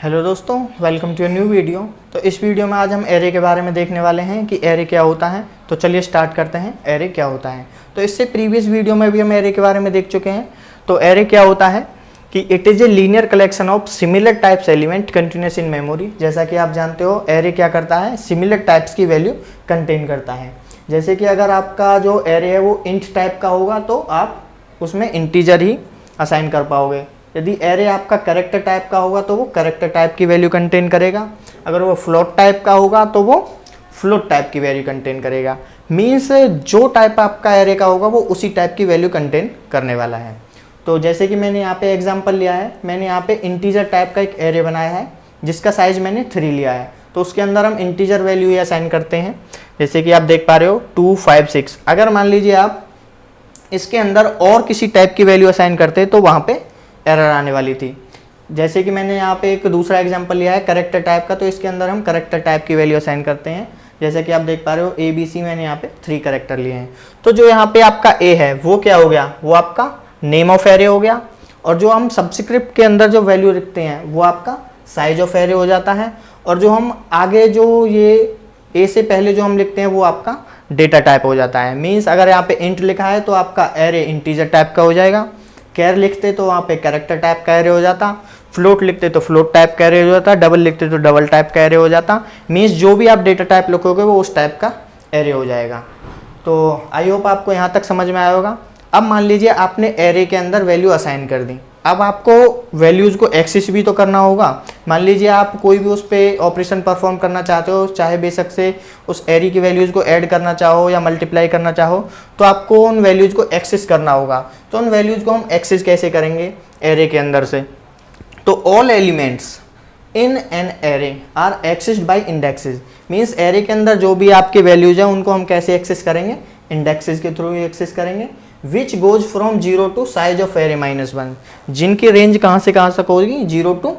Hello दोस्तों, welcome to a new video. तो इस वीडियो में आज हम एरे के बारे में देखने वाले हैं कि एरे क्या होता है। तो चलिए स्टार्ट करते हैं, एरे क्या होता है। तो इससे प्रीवियस वीडियो में भी हम एरे के बारे में देख चुके हैं। तो एरे क्या होता है कि it is a linear collection of similar types element continuous in memory. जैसा कि आप जानते हो, एरे क्या करता है, सिमिलर टाइप्स की वैल्यू कंटेन करता है। जैसे कि अगर आपका जो एरे है वो इंट टाइप का होगा तो आप उसमें इंटीजर ही असाइन कर पाओगे। यदि एरे आपका कैरेक्टर टाइप का होगा तो वो कैरेक्टर टाइप की वैल्यू कंटेन करेगा। अगर वो फ्लोट टाइप का होगा तो वो फ्लोट टाइप की वैल्यू कंटेन करेगा। मीन्स जो टाइप आपका एरे का होगा वो उसी टाइप की वैल्यू कंटेन करने वाला है। तो जैसे कि मैंने यहाँ पे एग्जांपल लिया है, मैंने यहाँ पे इंटीजर टाइप का एक एरे बनाया है जिसका साइज मैंने 3 लिया है। तो उसके अंदर हम इंटीजर वैल्यू ही असाइन करते हैं। जैसे कि आप देख पा रहे हो 2, 5, 6। अगर मान लीजिए आप इसके अंदर और किसी टाइप की वैल्यू असाइन करते तो वहाँ पे एरर आने वाली थी। जैसे कि मैंने यहाँ पे एक दूसरा एग्जांपल लिया है कैरेक्टर टाइप का, तो इसके अंदर हम कैरेक्टर टाइप की वैल्यू असाइन करते हैं। जैसे कि आप देख पा रहे हो ABC मैंने यहाँ पे 3 कैरेक्टर लिए हैं। तो जो यहाँ पे आपका A है वो क्या हो गया, वो आपका नेम ऑफ एरे हो गया। और जो हम सबस्क्रिप्ट के अंदर जो वैल्यू लिखते हैं वो आपका साइज ऑफ एरे हो जाता है। और जो हम आगे जो ये A से पहले जो हम लिखते हैं वो आपका डेटा टाइप हो जाता है। मीन्स अगर यहाँ पे इंट लिखा है तो आपका एरे इंटीजर टाइप का हो जाएगा। कैर लिखते तो वहाँ पे कैरेक्टर टाइप का एरे हो जाता। फ्लोट लिखते तो फ्लोट टाइप का एरे हो जाता। डबल लिखते तो डबल टाइप का एरे हो जाता। मीन्स जो भी आप डेटा टाइप लिखोगे वो उस टाइप का एरे हो जाएगा। तो आई होप आपको यहाँ तक समझ में आया होगा। अब मान लीजिए आपने एरे के अंदर वैल्यू असाइन कर दी। अब आपको वैल्यूज़ को एक्सेस भी तो करना होगा। मान लीजिए आप कोई भी उस पर ऑपरेशन परफॉर्म करना चाहते हो, चाहे बेशक से उस एरे की वैल्यूज़ को ऐड करना चाहो या मल्टीप्लाई करना चाहो, तो आपको उन वैल्यूज़ को एक्सेस करना होगा। तो उन वैल्यूज़ को हम एक्सेस कैसे करेंगे एरे के अंदर से। तो all elements in an array are accessed by indexes. Means array के अंदर जो भी आपके वैल्यूज हैं उनको हम कैसे एक्सेस करेंगे, इंडेक्सेस के थ्रू ही एक्सेस करेंगे। Which goes from 0 to size of array -1। जिनकी रेंज कहाँ से कहाँ तक होगी, 0 to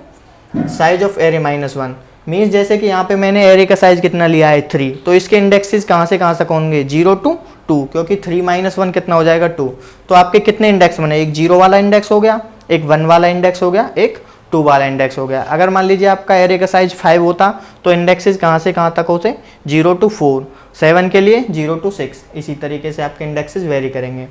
size of array -1। Means जैसे कि यहाँ पे मैंने एरे का साइज कितना लिया है 3, तो इसके इंडेक्सेस कहाँ से कहाँ तक होंगे, 0 टू 2, क्योंकि 3 - 1 कितना हो जाएगा 2। तो आपके कितने इंडेक्स बने, एक 0 वाला इंडेक्स हो गया, एक 1 वाला इंडेक्स हो गया, एक 2 वाला इंडेक्स हो गया। अगर मान लीजिए आपका एरे का साइज 5 होता तो इंडेक्सेस कहाँ से कहाँ तक होते, 0 टू 4, 7 के लिए 0 टू 6। इसी तरीके से आपके इंडेक्सेस वेरी करेंगे।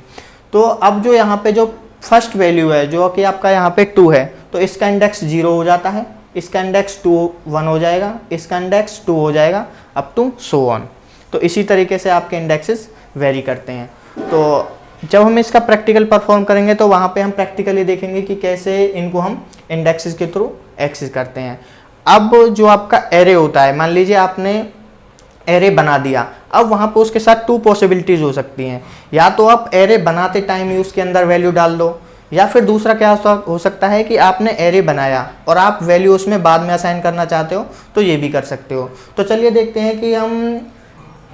तो अब जो यहाँ पे जो फर्स्ट वैल्यू है जो कि आपका यहाँ पे 2 है, तो इसका इंडेक्स 0 हो जाता है, इसका इंडेक्स 1 हो जाएगा, इसका इंडेक्स 2 हो जाएगा, अप टू सो ऑन। तो इसी तरीके से आपके इंडेक्सेस वेरी करते हैं। तो जब हम इसका प्रैक्टिकल परफॉर्म करेंगे तो वहाँ पे हम प्रैक्टिकली देखेंगे कि कैसे इनको हम इंडेक्सेस के थ्रू एक्सेस करते हैं। अब जो आपका एरे होता है, मान लीजिए आपने एरे बना दिया। अब वहाँ पे उसके साथ 2 पॉसिबिलिटीज़ हो सकती हैं। या तो आप एरे बनाते टाइम ही उसके अंदर वैल्यू डाल दो, या फिर दूसरा क्या हो सकता है कि आपने एरे बनाया और आप वैल्यू उसमें बाद में असाइन करना चाहते हो, तो ये भी कर सकते हो। तो चलिए देखते हैं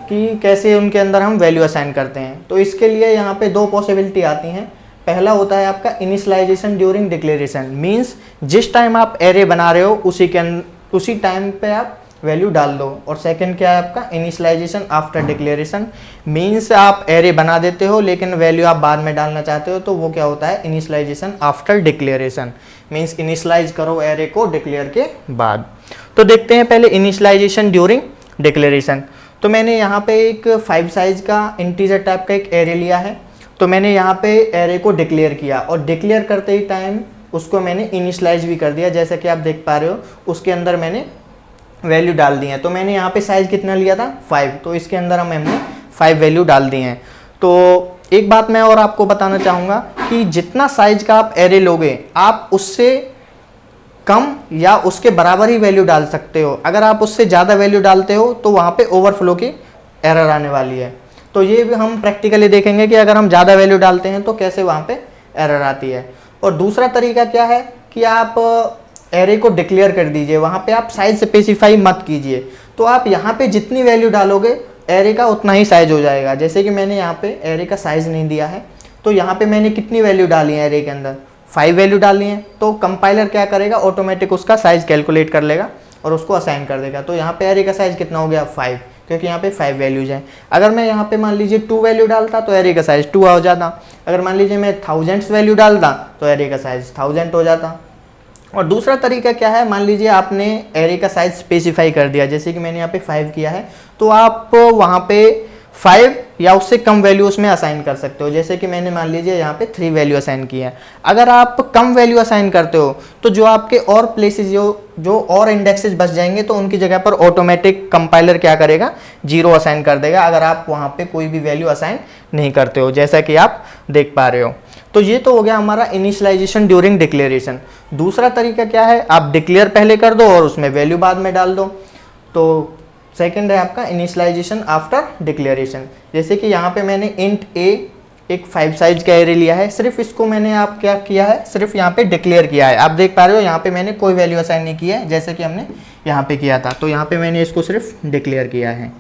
कि कैसे उनके अंदर हम वैल्यू असाइन करते हैं। तो इसके लिए यहाँ पे 2 पॉसिबिलिटी आती हैं। पहला होता है आपका इनिशियलाइजेशन ड्यूरिंग डिक्लेरेशन। मीन्स जिस टाइम आप एरे बना रहे हो उसी टाइम पे आप वैल्यू डाल दो। और सेकंड क्या है आपका इनिशियलाइजेशन आफ्टर डिक्लेरेशन। मीन्स आप एरे बना देते हो लेकिन वैल्यू आप बाद में डालना चाहते हो, तो वो क्या होता है initialization after declaration. Means initialize करो एरे को डिक्लेयर के बाद। तो देखते हैं पहले इनिशियलाइजेशन ड्यूरिंग डिक्लेरेशन। तो मैंने यहाँ पे एक 5 साइज का इंटीजर टाइप का एक एरे लिया है। तो मैंने यहाँ पे एरे को डिक्लेयर किया और डिक्लेयर करते ही टाइम उसको मैंने इनिशियलाइज भी कर दिया। जैसा कि आप देख पा रहे हो उसके अंदर मैंने वैल्यू डाल दी है। तो मैंने यहाँ पे साइज कितना लिया था 5, तो इसके अंदर हमने 5 वैल्यू डाल दी हैं। तो एक बात मैं और आपको बताना चाहूँगा कि जितना साइज का आप एरे लोगे आप उससे कम या उसके बराबर ही वैल्यू डाल सकते हो। अगर आप उससे ज़्यादा वैल्यू डालते हो तो वहाँ पे ओवरफ्लो की एरर आने वाली है। तो ये भी हम प्रैक्टिकली देखेंगे कि अगर हम ज़्यादा वैल्यू डालते हैं तो कैसे वहाँ पे एरर आती है। और दूसरा तरीका क्या है कि आप एरे को डिक्लेयर कर दीजिए, वहाँ पे आप साइज स्पेसिफाई मत कीजिए। तो आप यहाँ पे जितनी वैल्यू डालोगे एरे का उतना ही साइज हो जाएगा। जैसे कि मैंने यहाँ पे एरे का साइज नहीं दिया है, तो यहाँ पे मैंने कितनी वैल्यू डाली है एरे के अंदर, 5 वैल्यू डाली है। तो कंपाइलर क्या करेगा, ऑटोमेटिक उसका साइज कैलकुलेट कर लेगा और उसको असाइन कर देगा। तो यहाँ पे एरे का साइज कितना हो गया 5, क्योंकि यहाँ पे 5 वैल्यूज हैं। अगर मैं यहाँ पे मान लीजिए 2 वैल्यू डालता तो एरे का साइज 2 हो जाता। अगर मान लीजिए मैं थाउजेंड्स वैल्यू डालता तो एरे का साइज 1000 हो जाता। और दूसरा तरीका क्या है, मान लीजिए आपने एरे का साइज स्पेसिफाई कर दिया, जैसे कि मैंने यहाँ पे 5 किया है, तो आप वहाँ पे 5 या उससे कम वैल्यू उसमें असाइन कर सकते हो। जैसे कि मैंने मान लीजिए यहाँ पे 3 वैल्यू असाइन की है। अगर आप कम वैल्यू असाइन करते हो तो जो आपके और प्लेसेस जो और इंडेक्सेस बच जाएंगे तो उनकी जगह पर ऑटोमेटिक कंपाइलर क्या करेगा, 0 असाइन कर देगा, अगर आप वहाँ पे कोई भी वैल्यू असाइन नहीं करते हो, जैसा कि आप देख पा रहे हो। तो ये तो हो गया हमारा इनिशियलाइजेशन ड्यूरिंग डिक्लेरेशन। दूसरा तरीका क्या है, आप डिक्लेयर पहले कर दो और उसमें वैल्यू बाद में डाल दो। तो सेकंड है आपका इनिशियलाइजेशन आफ्टर डिक्लेरेशन। जैसे कि यहाँ पे मैंने इंट ए एक 5 साइज का एरे लिया है, सिर्फ इसको मैंने आप क्या किया है, सिर्फ यहाँ पे डिक्लेयर किया है। आप देख पा रहे हो यहाँ पे मैंने कोई वैल्यू असाइन नहीं किया है, जैसे कि हमने यहाँ पे किया था। तो यहाँ पे मैंने इसको सिर्फ डिक्लेयर किया है,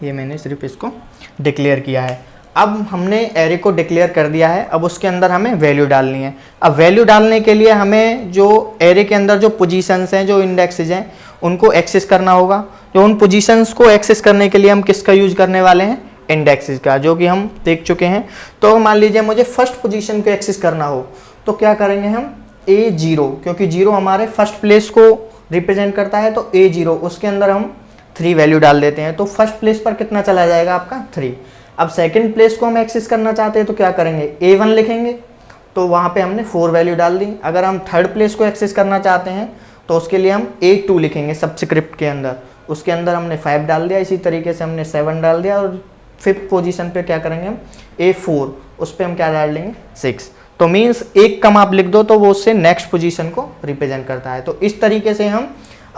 ये मैंने सिर्फ इसको डिक्लेयर किया है। अब हमने एरे को डिक्लेयर कर दिया है, अब उसके अंदर हमें वैल्यू डालनी है। अब वैल्यू डालने के लिए हमें जो एरे के अंदर जो पोजीशंस हैं, जो इंडेक्सेस हैं, उनको एक्सेस करना होगा। तो उन पोजीशंस को एक्सेस करने के लिए हम किसका यूज करने वाले हैं, इंडेक्सेस का, जो कि हम देख चुके हैं। तो मान लीजिए मुझे फर्स्ट पोजीशन को एक्सेस करना हो तो क्या करेंगे हम, A0, क्योंकि 0 हमारे फर्स्ट प्लेस को रिप्रेजेंट करता है, तो A0 उसके अंदर हम 3 वैल्यू डाल देते हैं। तो फर्स्ट प्लेस पर कितना चला जाएगा आपका 3। अब सेकंड प्लेस को हम एक्सेस करना चाहते हैं तो क्या करेंगे, A1 लिखेंगे, तो वहाँ पे हमने 4 वैल्यू डाल दी। अगर हम थर्ड प्लेस को एक्सेस करना चाहते हैं तो उसके लिए हम A2 लिखेंगे सबस्क्रिप्ट के अंदर, उसके अंदर हमने 5 डाल दिया। इसी तरीके से हमने 7 डाल दिया। और फिफ्थ पोजीशन पे क्या करेंगे हम, A4, उस पर हम क्या डाल देंगे, 6। तो मीन्स एक कम आप लिख दो तो वो उससे नेक्स्ट पोजीशन को रिप्रेजेंट करता है। तो इस तरीके से हम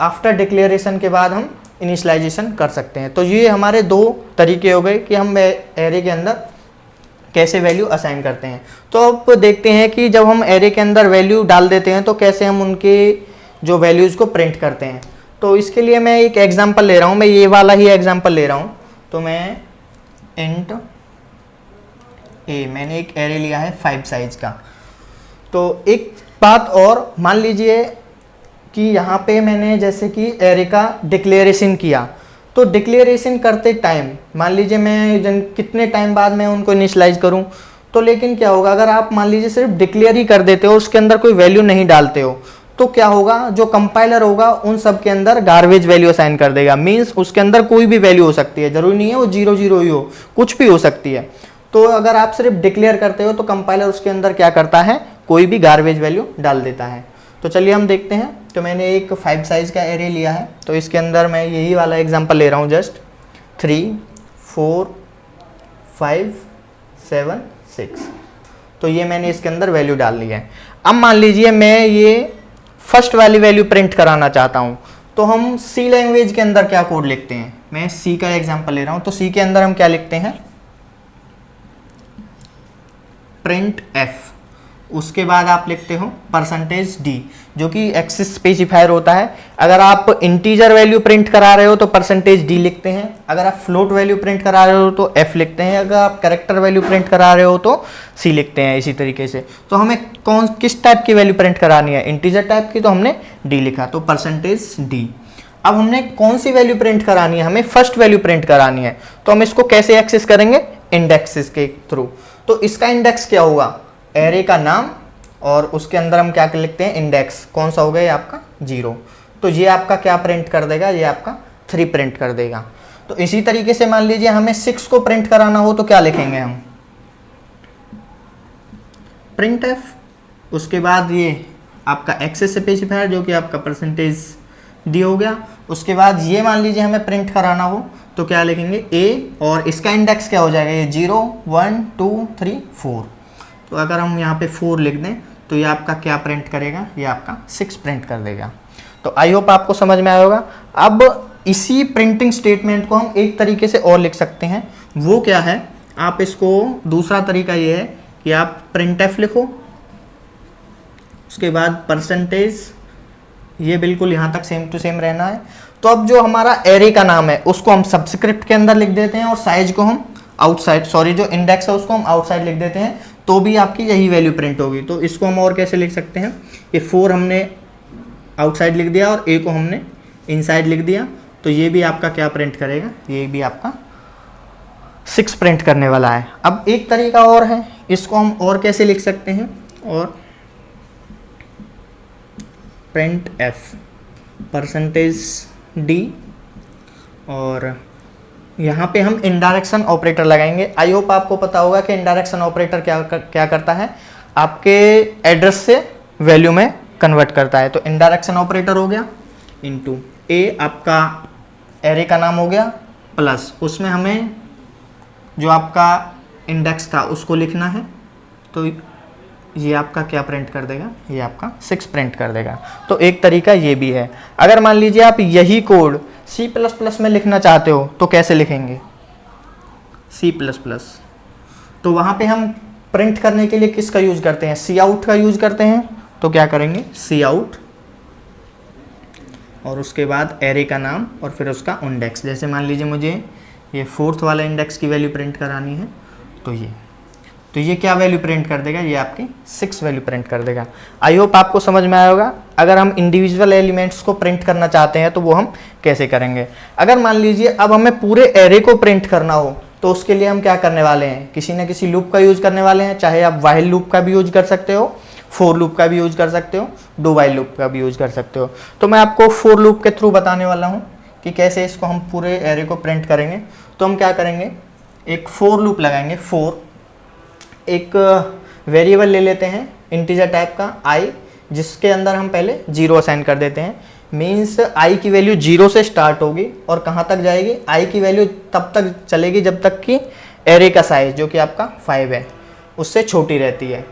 आफ्टर डिक्लेरेशन के बाद हम इनिशियलाइजेशन कर सकते हैं। तो ये हमारे 2 तरीके हो गए कि हम एरे के अंदर कैसे वैल्यू असाइन करते हैं। तो अब देखते हैं कि जब हम एरे के अंदर वैल्यू डाल देते हैं तो कैसे हम उनके जो वैल्यूज़ को प्रिंट करते हैं। तो इसके लिए मैं एक एग्जांपल ले रहा हूँ, मैं ये वाला ही एग्जांपल ले रहा हूँ। तो मैं इंट ए, मैंने एक एरे लिया है 5 साइज का। तो एक बात और, मान लीजिए कि यहाँ पे मैंने जैसे कि एरे का डिक्लेरेशन किया, तो डिक्लेरेशन करते टाइम मान लीजिए मैं कितने टाइम बाद मैं उनको इनिशियलाइज करूँ, तो लेकिन क्या होगा, अगर आप मान लीजिए सिर्फ डिक्लेयर ही कर देते हो, उसके अंदर कोई वैल्यू नहीं डालते हो, तो क्या होगा, जो कंपाइलर होगा उन सब के अंदर गार्बेज वैल्यू असाइन कर देगा। मीन्स उसके अंदर कोई भी वैल्यू हो सकती है, जरूरी नहीं है वो 0 0 ही हो, कुछ भी हो सकती है। तो अगर आप सिर्फ डिक्लेयर करते हो तो कंपाइलर उसके अंदर क्या करता है, कोई भी गार्बेज वैल्यू डाल देता है। तो चलिए हम देखते हैं। तो मैंने एक 5 साइज का एरे लिया है, तो इसके अंदर मैं यही वाला एग्जांपल ले रहा हूँ, जस्ट 3 4 5 7 6। तो ये मैंने इसके अंदर वैल्यू डाल ली है। अब मान लीजिए मैं ये फर्स्ट वाली वैल्यू प्रिंट कराना चाहता हूँ, तो हम सी लैंग्वेज के अंदर क्या कोड लिखते हैं, मैं सी का एग्जांपल ले रहा हूँ। तो सी के अंदर हम क्या लिखते हैं, प्रिंट एफ, उसके बाद आप लिखते हो %d, जो कि एक्सेस स्पेसिफायर होता है। अगर आप इंटीजर वैल्यू प्रिंट करा रहे हो तो %d लिखते हैं, अगर आप फ्लोट वैल्यू प्रिंट करा रहे हो तो f लिखते हैं, अगर आप कैरेक्टर वैल्यू प्रिंट करा रहे हो तो c लिखते हैं। इसी तरीके से तो हमें किस टाइप की वैल्यू प्रिंट करानी है, इंटीजर टाइप की, तो हमने d लिखा, तो %d। अब हमने कौन सी वैल्यू प्रिंट करानी है, हमें फर्स्ट वैल्यू प्रिंट करानी है। तो हम इसको कैसे एक्सेस करेंगे, इंडेक्सेस के थ्रू। तो इसका इंडेक्स क्या होगा, एरे का नाम, और उसके अंदर हम क्या लिखते हैं, इंडेक्स कौन सा हो गया, ये आपका 0। तो ये आपका क्या प्रिंट कर देगा, ये आपका 3 प्रिंट कर देगा। तो इसी तरीके से मान लीजिए हमें 6 को प्रिंट कराना हो तो क्या लिखेंगे हम, प्रिंट एफ, उसके बाद ये आपका एक्सेस स्पेसिफायर जो कि आपका %d हो गया। उसके बाद ये मान लीजिए हमें प्रिंट कराना हो तो क्या लिखेंगे, a, और इसका इंडेक्स क्या हो जाएगा, ये 0 1 2 3 4। तो अगर हम यहाँ पे 4 लिख दें तो ये आपका क्या प्रिंट करेगा, ये आपका 6 प्रिंट कर देगा। तो आई होप आपको समझ में आया होगा। अब इसी प्रिंटिंग स्टेटमेंट को हम एक तरीके से और लिख सकते हैं, वो क्या है, आप इसको, दूसरा तरीका ये है कि आप printf लिखो, उसके बाद %, ये बिल्कुल यहाँ तक सेम टू सेम रहना है। तो अब जो हमारा एरे का नाम है उसको हम सबस्क्रिप्ट के अंदर लिख देते हैं और साइज को हम आउटसाइड, जो इंडेक्स है उसको हम आउटसाइड लिख देते हैं, तो भी आपकी यही वैल्यू प्रिंट होगी। तो इसको हम और कैसे लिख सकते हैं, ये 4 हमने आउटसाइड लिख दिया और a को हमने इनसाइड लिख दिया, तो ये भी आपका क्या प्रिंट करेगा, ये भी आपका 6 प्रिंट करने वाला है। अब एक तरीका और है, इसको हम और कैसे लिख सकते हैं, और प्रिंट एफ %d, और यहाँ पे हम इनडायरेक्शन ऑपरेटर लगाएंगे। आई होप आपको पता होगा कि इनडायरेक्शन ऑपरेटर क्या करता है, आपके एड्रेस से वैल्यू में कन्वर्ट करता है। तो इनडायरेक्शन ऑपरेटर हो गया इनटू ए, आपका एरे का नाम हो गया, प्लस उसमें हमें जो आपका इंडेक्स था उसको लिखना है। तो ये आपका क्या प्रिंट कर देगा, ये आपका 6 प्रिंट कर देगा। तो एक तरीका ये भी है। अगर मान लीजिए आप यही कोड C++ में लिखना चाहते हो तो कैसे लिखेंगे, C++, तो वहाँ पे हम प्रिंट करने के लिए किसका यूज़ करते हैं, Cout का यूज़ करते हैं। तो क्या करेंगे, Cout और उसके बाद एरे का नाम और फिर उसका इंडेक्स। जैसे मान लीजिए मुझे ये 4th वाला इंडेक्स की वैल्यू प्रिंट करानी है, तो ये क्या वैल्यू प्रिंट कर देगा, ये आपकी 6 वैल्यू प्रिंट कर देगा। आई होप आपको समझ में आया होगा। अगर हम इंडिविजुअल एलिमेंट्स को प्रिंट करना चाहते हैं तो वो हम कैसे करेंगे। अगर मान लीजिए अब हमें पूरे एरे को प्रिंट करना हो तो उसके लिए हम क्या करने वाले हैं, किसी न किसी लूप का यूज करने वाले हैं। चाहे आप व्हाइल लूप का भी यूज कर सकते हो, फॉर लूप का भी यूज कर सकते हो, डू व्हाइल लूप का भी यूज कर सकते हो। तो मैं आपको फॉर लूप के थ्रू बताने वाला हूँ कि कैसे इसको हम पूरे एरे को प्रिंट करेंगे। तो हम क्या करेंगे, एक फॉर लूप लगाएंगे। फॉर एक वेरिएबल ले लेते हैं इंटीजर टाइप का i, जिसके अंदर हम पहले 0 असाइन कर देते हैं। मीन्स i की वैल्यू 0 से स्टार्ट होगी और कहाँ तक जाएगी, i की वैल्यू तब तक चलेगी जब तक कि एरे का साइज जो कि आपका 5 है उससे छोटी रहती है,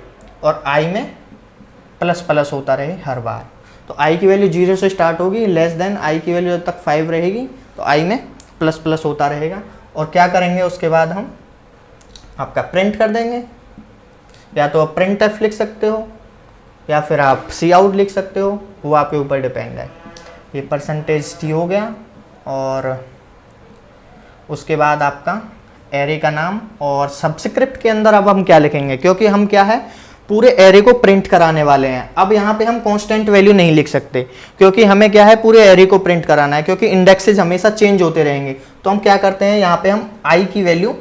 और i में प्लस प्लस होता रहे हर बार। तो i की वैल्यू 0 से स्टार्ट होगी, लेस देन i की वैल्यू जब तक 5 रहेगी तो i में प्लस प्लस होता रहेगा। और क्या करेंगे, उसके बाद हम आपका प्रिंट कर देंगे। या तो आप प्रिंट एफ लिख सकते हो या फिर आप Cout लिख सकते हो, वो आपके ऊपर डिपेंड है। ये %t हो गया, और उसके बाद आपका एरे का नाम, और सब्सक्रिप्ट के अंदर अब हम क्या लिखेंगे, क्योंकि हम क्या है पूरे एरे को प्रिंट कराने वाले हैं। अब यहाँ पे हम कांस्टेंट वैल्यू नहीं लिख सकते क्योंकि हमें क्या है पूरे एरे को प्रिंट कराना है, क्योंकि इंडेक्सेस हमेशा चेंज होते रहेंगे। तो हम क्या करते हैं, यहाँ पे हम i की वैल्यू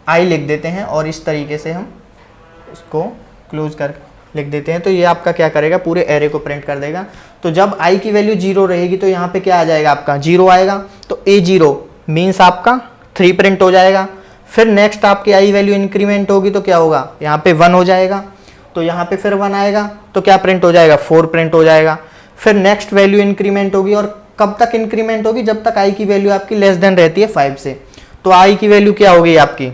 i लिख देते हैं और इस तरीके से हम इसको क्लोज कर लिख देते हैं। तो ये आपका क्या करेगा, पूरे एरे को प्रिंट कर देगा। तो जब i की वैल्यू 0 रहेगी तो यहाँ पे क्या आ जाएगा, आपका 0 आएगा। तो A0 मीन्स आपका 3 प्रिंट हो जाएगा। फिर नेक्स्ट आपकी i वैल्यू इंक्रीमेंट होगी तो क्या होगा, यहाँ पे 1 हो जाएगा। तो यहाँ पे फिर 1 आएगा तो क्या प्रिंट हो जाएगा, 4 प्रिंट हो जाएगा। फिर नेक्स्ट वैल्यू इंक्रीमेंट होगी, और कब तक इंक्रीमेंट होगी, जब तक i की वैल्यू आपकी लेस देन रहती है 5 से। तो i की वैल्यू क्या हो गई आपकी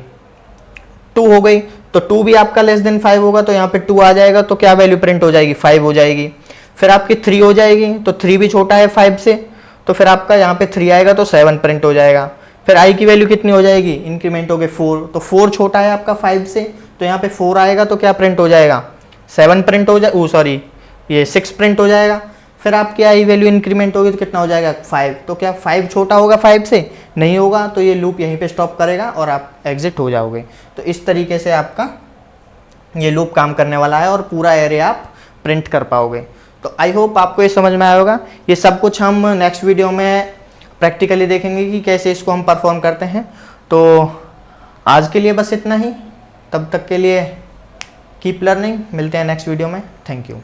2 हो गई, तो 2 भी आपका लेस देन 5 होगा तो यहाँ पे 2 आ जाएगा। तो क्या वैल्यू प्रिंट हो जाएगी, 5 हो जाएगी। फिर आपकी 3 हो जाएगी, तो 3 भी छोटा है 5 से, तो फिर आपका यहाँ पे 3 आएगा तो 7 प्रिंट हो जाएगा। फिर i की वैल्यू कितनी हो जाएगी, इंक्रीमेंट हो गए 4, तो 4 छोटा है आपका 5 से, तो यहाँ पे 4 आएगा तो क्या प्रिंट हो जाएगा, 7 प्रिंट हो जाए, सॉरी ये 6 प्रिंट हो जाएगा। फिर आपकी i वैल्यू इंक्रीमेंट होगी तो कितना हो जाएगा 5, तो क्या 5 छोटा होगा 5 से, नहीं होगा। तो ये लूप यहीं पे स्टॉप करेगा और आप एग्जिट हो जाओगे। तो इस तरीके से आपका ये लूप काम करने वाला है और पूरा एरे आप प्रिंट कर पाओगे। तो आई होप आपको ये समझ में आया होगा। ये सब कुछ हम नेक्स्ट वीडियो में प्रैक्टिकली देखेंगे कि कैसे इसको हम परफॉर्म करते हैं। तो आज के लिए बस इतना ही, तब तक के लिए कीप लर्निंग, मिलते हैं नेक्स्ट वीडियो में। Thank you.